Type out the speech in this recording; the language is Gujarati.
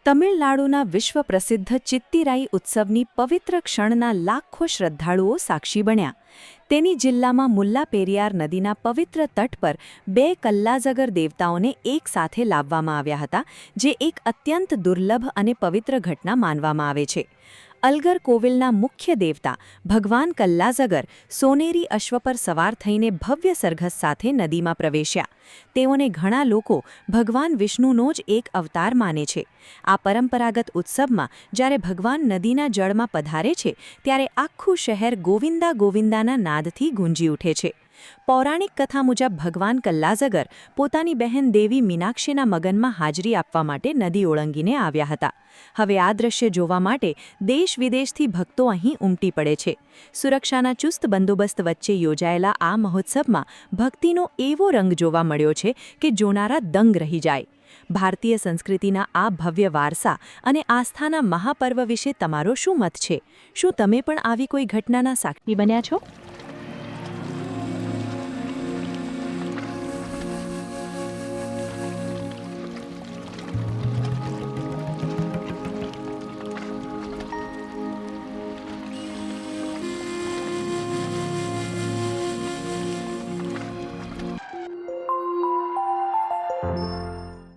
તમિળનાડુના વિશ્વ પ્રસિદ્ધ ચિત્તિરાઈ ઉત્સવની પવિત્ર ક્ષણના લાખો શ્રદ્ધાળુઓ સાક્ષી બન્યા. તેની જિલ્લામાં મુલ્લા પેરિયાર નદીના પવિત્ર તટ પર 2 કલ્લાજગર દેવતાઓને એક સાથે લાવવામાં આવ્યા હતા, જે એક અત્યંત દુર્લભ અને પવિત્ર ઘટના માનવામાં આવે છે. અલગર કોવિલના મુખ્ય દેવતા ભગવાન કલ્લાજગર સોનેરી અશ્વ પર સવાર થઈને ભવ્ય સરઘસ સાથે નદીમાં પ્રવેશ્યા. તેઓને ઘણા લોકો ભગવાન વિષ્ણુનો જ એક અવતાર માને છે. આ પરંપરાગત ઉત્સવમાં જ્યારે ભગવાન નદીના જળમાં પધારે છે, ત્યારે આખું શહેર ગોવિંદા ગોવિંદાના નાદથી ગુંજી ઉઠે છે. પૌરાણિક કથા મુજબ ભગવાન કલ્લાજગર પોતાની બહેન દેવી મીનાક્ષીના મગનમાં હાજરી આપવા માટે નદી ઓળંગીને આવ્યા હતા. હવે આ દ્રશ્ય જોવા માટે દેશ-વિદેશથી ભક્તો અહીં ઉમટી પડે છે. સુરક્ષાના ચુસ્ત બંદોબસ્ત વચ્ચે યોજાયેલા આ મહોત્સવમાં ભક્તિનો એવો રંગ જોવા મળ્યો છે કે જોનારા દંગ રહી જાય. ભારતીય સંસ્કૃતિના આ ભવ્ય વારસા અને આસ્થાના મહાપર્વ વિશે તમારો શું મત છે? શું તમે પણ આવી કોઈ ઘટનાના સાક્ષી બન્યા છો?